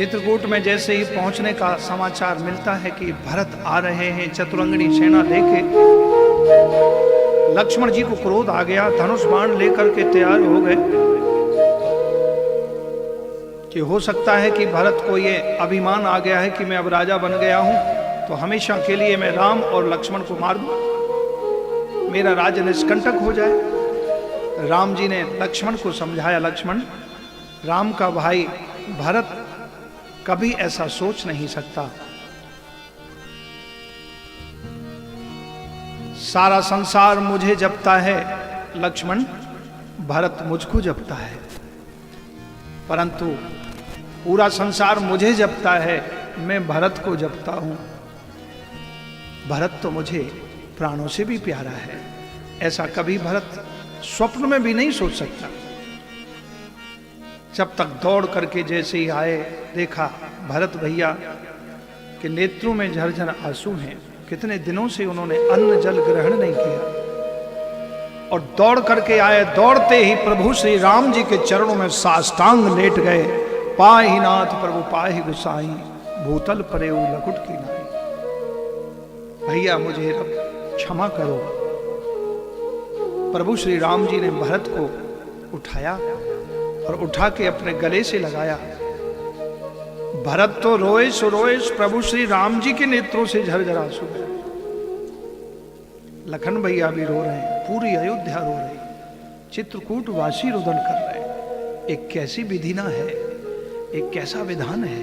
चित्रकूट में जैसे ही पहुंचने का समाचार मिलता है कि भरत आ रहे हैं चतुरंगनी सेना लेके, लक्ष्मण जी को क्रोध आ गया, धनुष बाण लेकर के तैयार हो गए कि हो सकता है कि भरत को ये अभिमान आ गया है कि मैं अब राजा बन गया हूं, तो हमेशा के लिए मैं राम और लक्ष्मण को मार दूं, मेरा राज्य निष्कंटक हो जाए। राम जी ने लक्ष्मण को समझाया, लक्ष्मण, राम का भाई भरत कभी ऐसा सोच नहीं सकता। सारा संसार मुझे जपता है लक्ष्मण, भरत मुझको जपता है, परंतु पूरा संसार मुझे जपता है, मैं भरत को जपता हूं। भरत तो मुझे प्राणों से भी प्यारा है, ऐसा कभी भरत स्वप्न में भी नहीं सोच सकता। जब तक दौड़ करके जैसे ही आए, देखा भरत भैया के नेत्रों में झरझर आंसू हैं, कितने दिनों से उन्होंने अन्न जल ग्रहण नहीं किया, और दौड़ करके आए। दौड़ते ही प्रभु श्री राम जी के चरणों में साष्टांग लेट गए। पाहि नाथ प्रभु पाहि गुसाई, भूतल परे लकुट की नाई। भैया मुझे क्षमा करो। प्रभु श्री राम जी ने भरत को उठाया और उठा के अपने गले से लगाया। भरत तो रोए सो रोए, प्रभु श्री राम जी के नेत्रों से झरझर आंसू गए। लखन भैया भी रो रहे हैं, पूरी अयोध्या रो रही, चित्रकूट वासी रुदन कर रहे हैं। एक कैसी विधिना है, एक कैसा विधान है,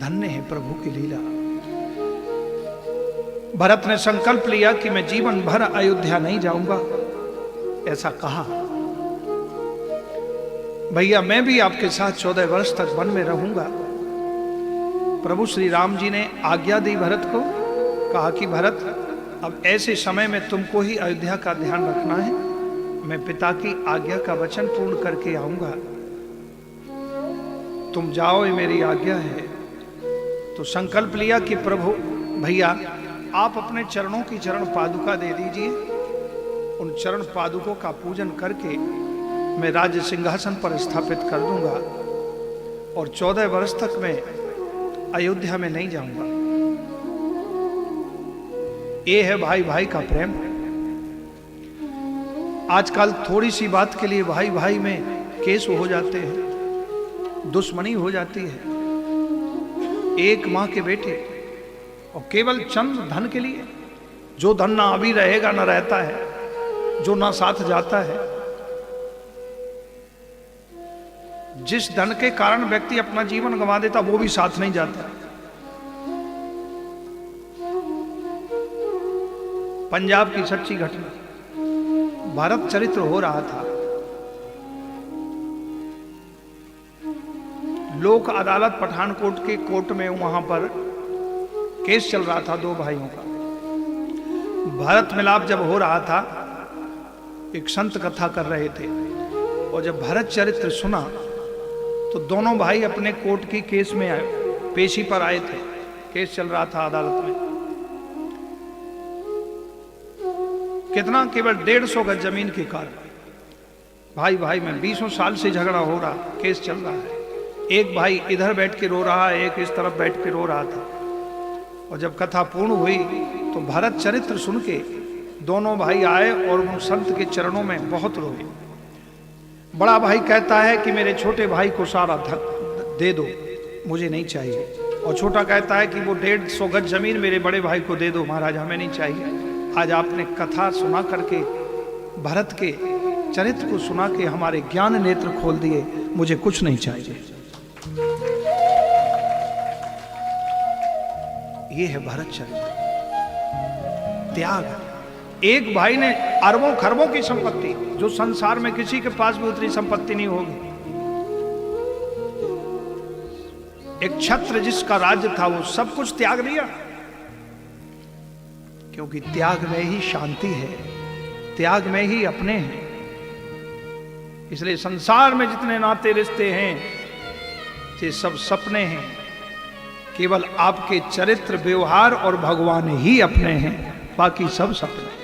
धन्य है प्रभु की लीला। भरत ने संकल्प लिया कि मैं जीवन भर अयोध्या नहीं जाऊंगा, ऐसा कहा। भैया मैं भी आपके साथ 14 वर्ष तक वन में रहूंगा। प्रभु श्री राम जी ने आज्ञा दी भरत को, कहा कि भरत अब ऐसे समय में तुमको ही अयोध्या का ध्यान रखना है, मैं पिता की आज्ञा का वचन पूर्ण करके आऊंगा, तुम जाओ, ये मेरी आज्ञा है। तो संकल्प लिया कि प्रभु भैया आप अपने चरणों की चरण पादुका दे दीजिए, उन चरण पादुकों का पूजन करके मैं राज्य सिंहासन पर स्थापित कर दूंगा, और 14 वर्ष तक मैं अयोध्या में नहीं जाऊंगा। ये है भाई भाई का प्रेम। आजकल थोड़ी सी बात के लिए भाई भाई में केस हो जाते हैं, दुश्मनी हो जाती है। एक मां के बेटे, और केवल चंद धन के लिए, जो धन ना अभी रहेगा ना रहता है, जो ना साथ जाता है। जिस धन के कारण व्यक्ति अपना जीवन गंवा देता, वो भी साथ नहीं जाता। पंजाब की सच्ची घटना, भारत चरित्र हो रहा था। लोक अदालत पठानकोट के कोर्ट में, वहां पर केस चल रहा था दो भाइयों का। भरत मिलाप जब हो रहा था, एक संत कथा कर रहे थे, और जब भरत चरित्र सुना तो दोनों भाई अपने कोर्ट की केस में आए, पेशी पर आए थे। केस चल रहा था अदालत में। कितना, केवल 150 गज जमीन के कारण भाई भाई में 20 साल से झगड़ा हो रहा, केस चल रहा है। एक भाई इधर बैठ के रो रहा है, एक इस तरफ बैठ के रो रहा था। और जब कथा पूर्ण हुई तो भरत चरित्र सुन के दोनों भाई आए और उन संत के चरणों में बहुत रोए। बड़ा भाई कहता है कि मेरे छोटे भाई को सारा धन दे दो, मुझे नहीं चाहिए। और छोटा कहता है कि वो 150 गज जमीन मेरे बड़े भाई को दे दो महाराज, हमें नहीं चाहिए। आज आपने कथा सुना करके, भरत के चरित्र को सुना के हमारे ज्ञान नेत्र खोल दिए, मुझे कुछ नहीं चाहिए। ये है भरत चरित्र, त्याग। एक भाई ने अरबों खरबों की संपत्ति, जो संसार में किसी के पास भी उतनी संपत्ति नहीं होगी। एक छत्र जिसका राज्य था, वो सब कुछ त्याग दिया, क्योंकि त्याग में ही शांति है, त्याग में ही अपने हैं। इसलिए संसार में जितने नाते रिश्ते हैं, ये सब सपने हैं। केवल आपके चरित्र, व्यवहार और भगवान ही अपने हैं, बाकी सब सपने।